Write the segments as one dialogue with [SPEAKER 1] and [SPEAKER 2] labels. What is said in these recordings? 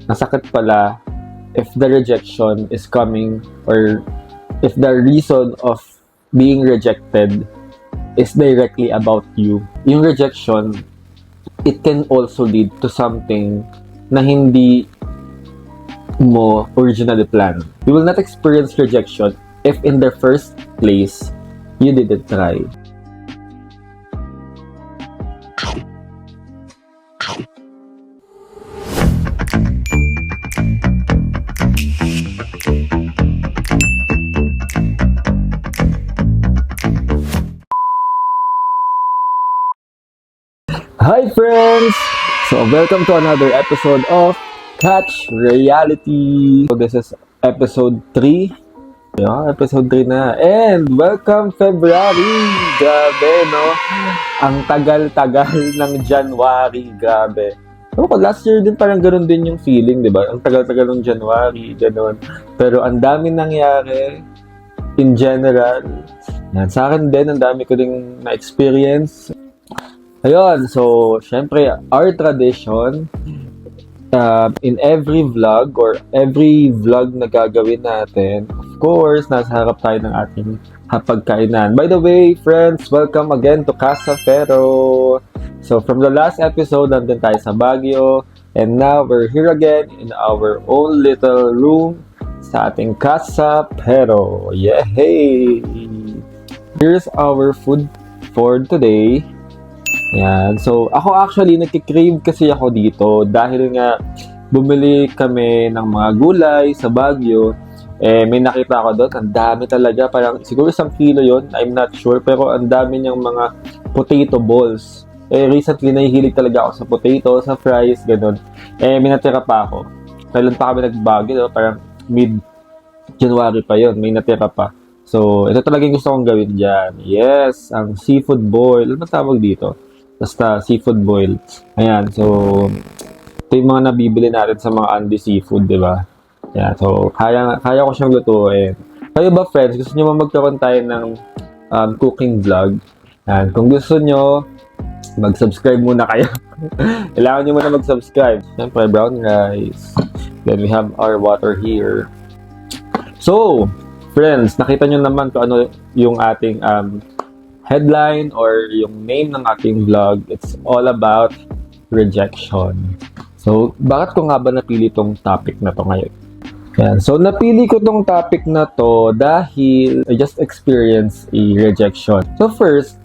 [SPEAKER 1] masakit pala if the rejection is coming or if the reason of being rejected is directly about you. Yung rejection, it can also lead to something na hindi mo originally planned. You will not experience rejection if in the first place, you didn't try. Hi friends! So welcome to another episode of Catch Reality. So this is episode 3. Yeah, episode 3 na. And welcome February! Grabe, no? Ang tagal-tagal ng January. Grabe. So, last year din parang ganun din yung feeling, di ba? Ang tagal-tagal ng January, ganun. Pero ang dami nangyari in general. Yan. Sa akin din, ang dami ko ding na-experience. Ayun, so, syempre, our tradition, in every vlog or every vlog na gagawin natin, of course, nasa harap tayo ng ating hapagkainan. By the way, friends, welcome again to Casa Pero. So, from the last episode, nandun tayo sa Baguio, and now we're here again in our own little room sa ating Casa Pero. Yay! Here's our food for today. Yan. So, ako actually, nagkikrave kasi ako dito dahil nga bumili kami ng mga gulay sa Baguio. May nakita ako doon, ang dami talaga. Parang siguro 1 kilo yon, I'm not sure. Pero ang dami niyang mga potato balls. Recently, nahihilig talaga ako sa potato, sa fries, ganun. May natira pa ako. Kailan pa kami nag-Baguio, parang mid-January pa yon, may natira pa. So, ito talaga yung gusto kong gawin dyan. Yes, ang seafood boil. Ano ba tawag dito? Basta seafood boil. Ayan, so ito yung mga nabibili natin sa mga Andy Seafood, di ba? Ayan, so kaya ko siyang lutuin. Kayo ba, friends? Gusto nyo magkaroon tayo ng cooking vlog? Ayan, kung gusto nyo, mag-subscribe muna kayo. Kailangan nyo muna mag-subscribe. Siyempre, brown rice. Then we have our water here. So, friends, nakita nyo naman kung ano yung ating headline or yung name ng ating vlog. It's all about rejection. So, bakit ko nga ba napili tong topic na to ngayon? Yan. So, napili ko tong topic na to dahil I just experienced a rejection. So, first,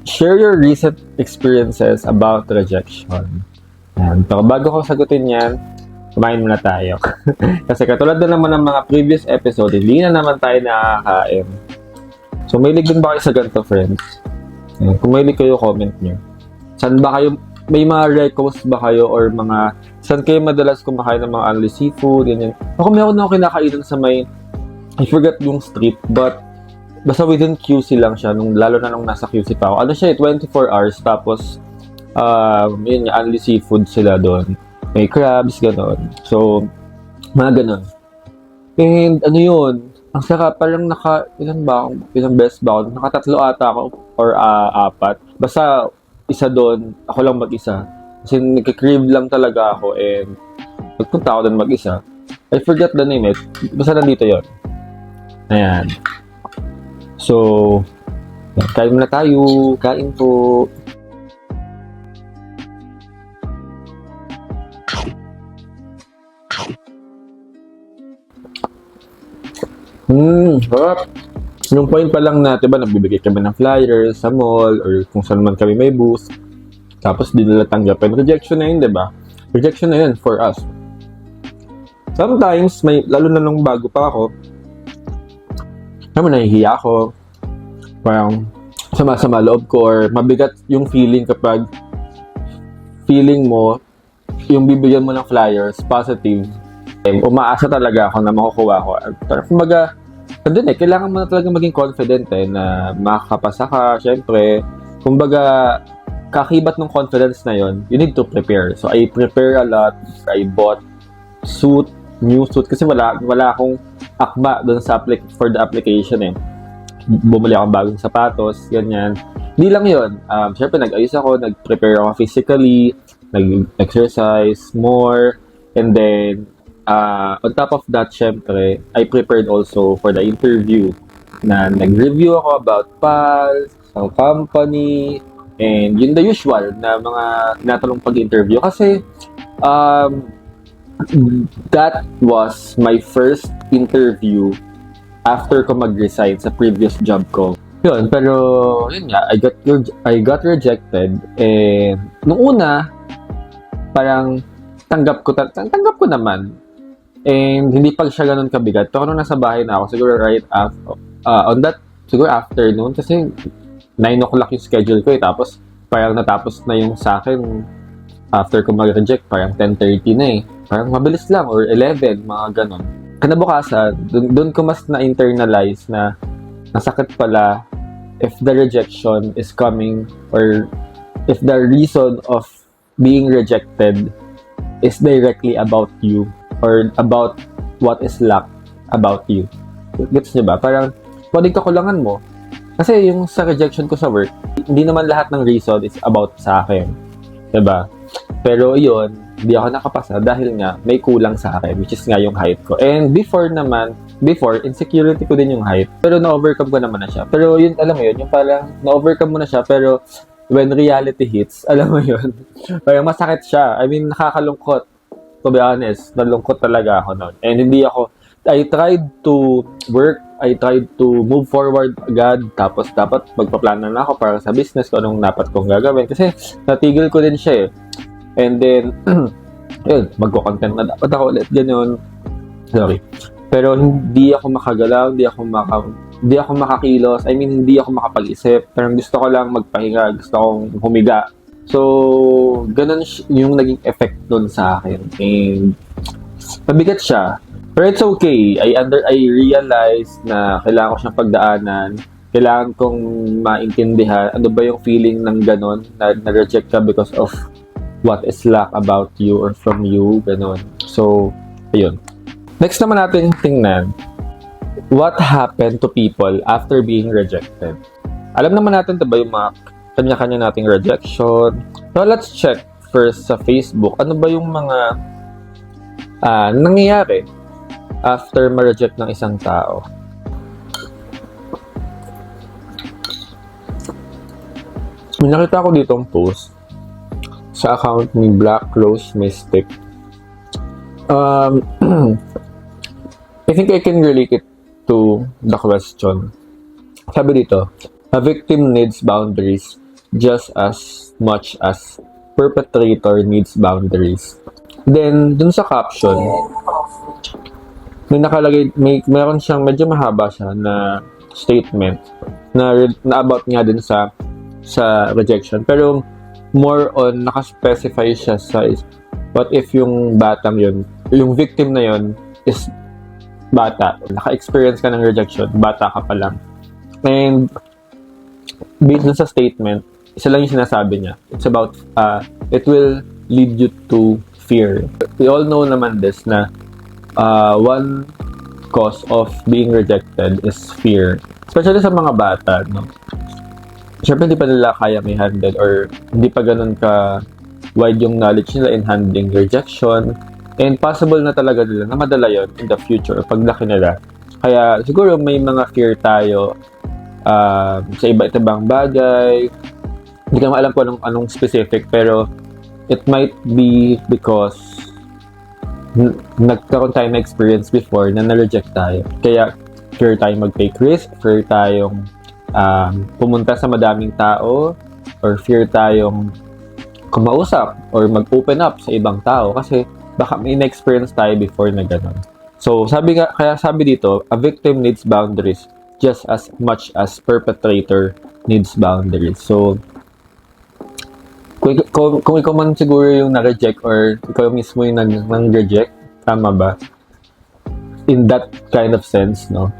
[SPEAKER 1] share your recent experiences about rejection. Yan. So, bago ko sagutin yan, kumain muna tayo. Kasi katulad na naman ng mga previous episode, hindi na naman tayo nakakain. So, mahilig din ba kayo sa ganito, friends? Kung mahilig kayo, comment nyo. Saan ba kayo, may mga recos ba kayo or mga, saan kayo madalas kumakain ng mga Andy Seafood, ganyan. Ako meron ako kinakainan sa may, I forgot yung street, but basta within QC lang siya, lalo na nung nasa QC pa ako. Ano siya, 24 hours, tapos, yun nga, Andy Seafood sila doon. May crabs, gano'n. So, mga gano'n. And, ano yun, ang sarap, parang ilang beses ba ako? Nakatatlo ata ako, or 4. Basta, isa doon, ako lang mag-isa. Kasi nagkikrave lang talaga ako, and nagpunta ako doon mag-isa. I forgot the name eh. Basta nandito yon. Ayan. So, kain muna tayo. Kain po. Harap. Yung point pa lang na, diba, nagbibigay kami ng flyers sa mall or kung saan man kami may booth. Tapos di nila tanggapin. Rejection na yun, diba? Rejection na yun for us. Sometimes, lalo na nung bago pa ako, nahihiya ako. Parang sama-sama loob ko or mabigat yung feeling kapag feeling mo, yung bibigyan mo ng flyers, positive. Umaasa talaga ako na makukuha ko. Kumbaga, andun kailangan mo na talaga maging confident na makakapasa ka, syempre. Kumbaga, kakibat ng confidence na yon, you need to prepare. So, I prepare a lot. I bought new suit, kasi wala akong akma doon for the application Bumili ako ng bagong sapatos, ganyan. Hindi lang yun. Syempre, nag-ayos ako, nag-prepare ako physically, nag-exercise more, And then, on top of that, syempre, I prepared also for the interview na nag-review ako about PAL, sa company, and yun the usual na mga tinatanong pag-interview. Kasi, that was my first interview after ko mag-resign sa previous job ko. Yun, pero yun nga, I got rejected, and nung una, parang tanggap ko naman. And hindi pa siya ganun kabigat. Pero nung nasa bahay na ako, siguro right after, siguro afternoon, kasi 9 o'clock yung schedule ko eh. Tapos, parang natapos na yung sa akin after ko mag-reject, parang 10:30 na eh. Parang mabilis lang, or 11, mga ganun. Kinabukasan, dun ko mas na-internalize na nasakit pala if the rejection is coming, or if the reason of being rejected is directly about you, or about what is lack about you. Gets nyo ba? Parang, pwedeng kakulangan mo. Kasi yung sa rejection ko sa work, hindi naman lahat ng reason is about sa akin. Diba? Pero yun, hindi ako nakapasa dahil nga may kulang sa akin, which is nga yung height ko. And before, insecurity ko din yung height. Pero na-overcome ko naman na siya. Pero yun, alam mo yun, yung parang na-overcome mo na siya, pero when reality hits, alam mo yun, parang masakit siya. I mean, nakakalungkot. To be honest, nalungkot talaga ako noon. And I tried to work, I tried to move forward agad, tapos dapat magpaplano na ako para sa business ko, anong dapat kong gagawin. Kasi natigil ko din siya eh. And then, yun, magko-content na dapat ako ulit, ganyan. Sorry. Pero hindi ako makagalaw, hindi ako makakilos, I mean, hindi ako makapag-isip. Pero gusto ko lang magpahinga, gusto kong humiga. So, ganun yung naging effect nun sa akin. And, mabigat siya. Pero it's okay. I realized na kailangan ko siyang pagdaanan. Kailangan kong maintindihan ano ba yung feeling ng ganun, na-reject ka because of what is lack about you or from you, ganun. So, ayun. Next naman natin tingnan, what happened to people after being rejected? Alam naman natin diba yung mga kanya-kanya nating rejection. So, let's check first sa Facebook. Ano ba yung mga nangyayari after ma-reject ng isang tao? May nakita ko ditong post sa account ni Black Rose Mystic. I think I can relate it to the question. Sabi dito, a victim needs boundaries just as much as perpetrator needs boundaries. Then, dun sa caption, may nakalagay, meron siyang medyo mahaba siya na statement na about nga din sa rejection. Pero, more on, nakaspecify siya sa what if yung batang yun, yung victim na yun is bata. Naka-experience ka ng rejection, bata ka pa lang. And, based sa statement, isa lang yung sinasabi niya. It's about, it will lead you to fear. We all know naman this na one cause of being rejected is fear. Especially sa mga bata, no? Siyempre, hindi pa nila kaya may handle or hindi pa ganun ka wide yung knowledge nila in handling rejection. And possible na talaga nila na madala yun in the future paglaki nila. Kaya siguro may mga fear tayo sa iba't ibang bagay. Hindi ko alam kung anong specific, pero it might be because nagkaroon tayo na experience before na na-reject tayo. Kaya fear tayong mag-take risk, fear tayong pumunta sa madaming tao, or fear tayong kumausap or mag-open up sa ibang tao kasi baka may na-experience tayo before na gano'n. So, kaya sabi dito, a victim needs boundaries just as much as perpetrator needs boundaries. So, kung ikaw man siguro yung na-reject or ikaw mismo yung nang-reject, tama ba? In that kind of sense, no?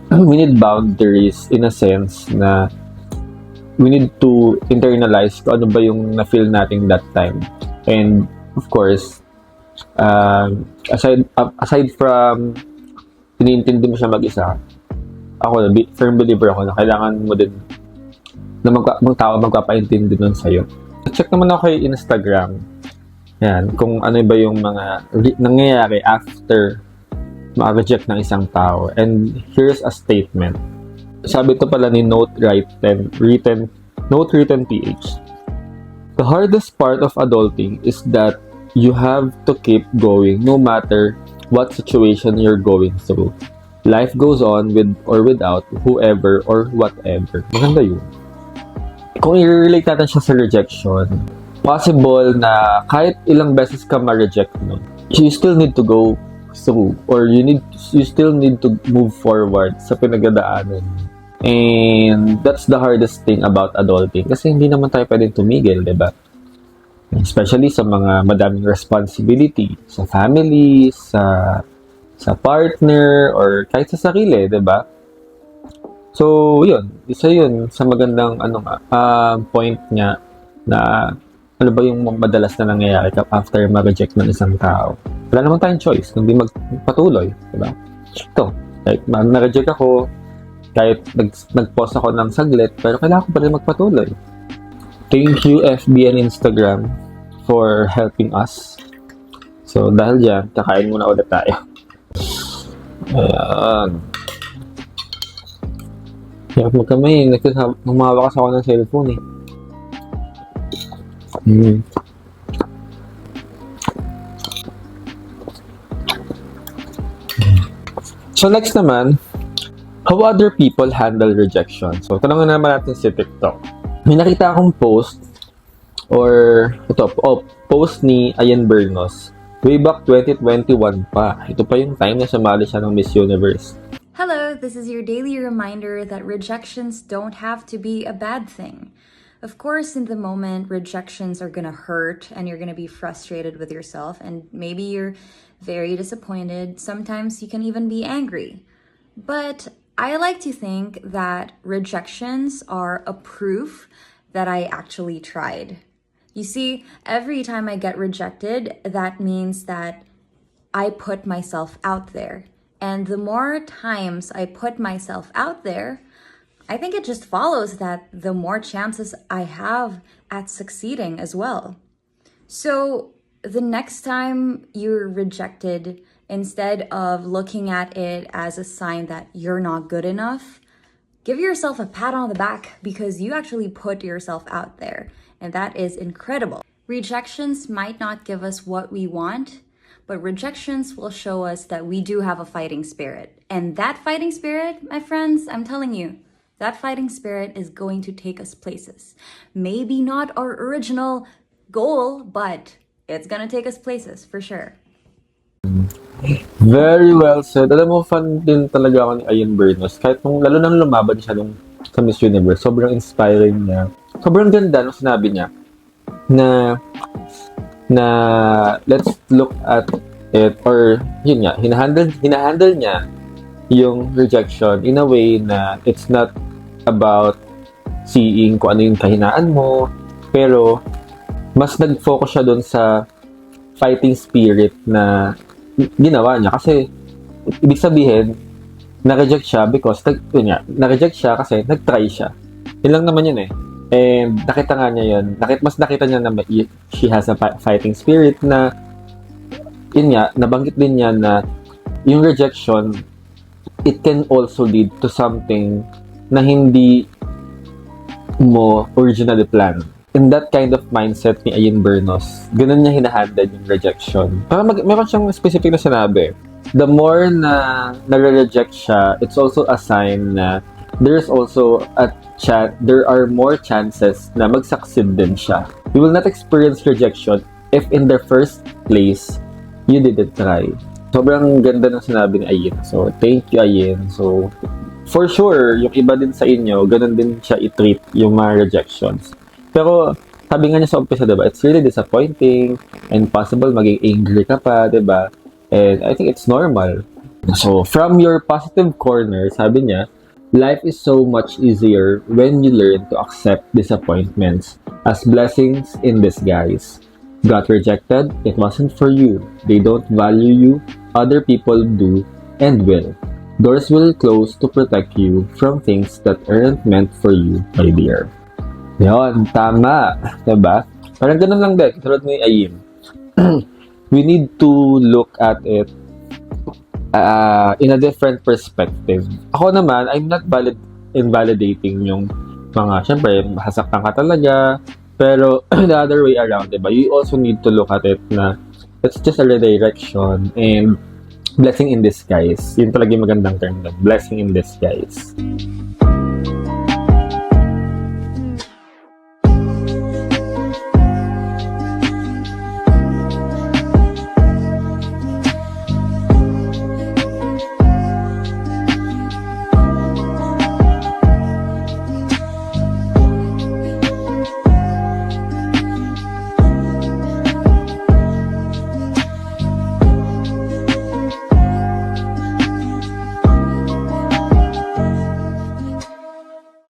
[SPEAKER 1] We need boundaries in a sense na we need to internalize kung ano ba yung na-feel natin that time. And, of course, aside from iniintindi mo siya mag-isa, ako, firm believer ako na kailangan mo din na tao magpapaintindi nun sa'yo. Check naman ako kay Instagram. Yan, kung ano ba yung mga nangyayari after ma-reject ng isang tao. And here's a statement. Sabi to pala ni Note Written PH. The hardest part of adulting is that you have to keep going no matter what situation you're going through. Life goes on with or without whoever or whatever. Maganda yun. Kung i-relate natin siya sa rejection, possible na kahit ilang beses ka ma-reject, no, you still need to go through or you still need to move forward sa pinagdadaanan. And that's the hardest thing about adulting kasi hindi naman tayo pwedeng tumigil, diba? Especially sa mga madaming responsibility sa family, sa partner, or kahit sa sarili, diba? So, yun. Isa yun sa magandang point niya na ano ba yung madalas na nangyayari after ma-reject ng isang tao. Wala naman tayong choice, kundi magpatuloy, diba? Ito, like, na-reject ako, kahit nag-pause ako ng saglit, pero kailangan ko pa rin magpatuloy. Thank you, FB and Instagram, for helping us. So, dahil dyan, kakain muna ulit tayo. Ayan. Hirap magkamay, namawakas ako ng cellphone eh. So next naman, how other people handle rejection. So tanongin naman natin si TikTok. May nakita akong post post ni Ayan Bernos. Way back 2021 pa. Ito pa yung time na sumali siya ng Miss Universe.
[SPEAKER 2] Hello, this is your daily reminder that rejections don't have to be a bad thing. Of course, in the moment, rejections are gonna hurt and you're gonna be frustrated with yourself and maybe you're very disappointed. Sometimes you can even be angry. But I like to think that rejections are a proof that I actually tried. You see, every time I get rejected, that means that I put myself out there. And the more times I put myself out there, I think it just follows that the more chances I have at succeeding as well. So the next time you're rejected, instead of looking at it as a sign that you're not good enough, give yourself a pat on the back because you actually put yourself out there. And that is incredible. Rejections might not give us what we want, but rejections will show us that we do have a fighting spirit. And that fighting spirit, my friends, I'm telling you, that fighting spirit is going to take us places. Maybe not our original goal, but it's gonna take us places for sure.
[SPEAKER 1] Very well said. Alam mo, fan din talaga ako ni Ayan Bernos. Kahit lalo nang lumaban siya sa Miss Universe, sobrang inspiring niya. Sobrang ganda nung sinabi niya na let's look at it, or yun nga, hinahandle niya yung rejection in a way na it's not about seeing kung ano yung kahinaan mo, pero mas nag-focus siya doon sa fighting spirit na ginawa niya. Kasi ibig sabihin, na-reject siya because na-reject siya kasi nag-try siya. Yun lang naman yun eh. And nakita nga niya yun. Mas nakita niya na she has a fighting spirit na yun nga, nabanggit din niya na yung rejection, it can also lead to something na hindi mo originally planned. In that kind of mindset ni Ayan Bernos, ganun niya hinahandle yung rejection. Parang meron siyang specific na sinabi. The more na nare-reject siya, it's also a sign na there are more chances na mag-succeed din siya. You will not experience rejection if in the first place, you didn't try. Sobrang ganda ng sinabi ni Ayan. So, thank you, Ayan. So, for sure, yung iba din sa inyo, ganun din siya i-treat yung mga rejections. Pero, sabi nga niya sa umpisa, diba, it's really disappointing and possible maging angry ka pa, diba? And I think it's normal. So, from your positive corner, sabi niya, life is so much easier when you learn to accept disappointments as blessings in disguise. Got rejected? It wasn't for you. They don't value you. Other people do and will. Doors will close to protect you from things that aren't meant for you, my dear. Yun, tama. Diba? Parang ganun lang din, tulad ni Ayin. we need to look at it in a different perspective. Ako naman, I'm not invalidating yung mga, syempre, hasaktan ka talaga, pero the other way around, diba? You also need to look at it na it's just a redirection and blessing in disguise. Yun talaga yung magandang term doon. Blessing in disguise.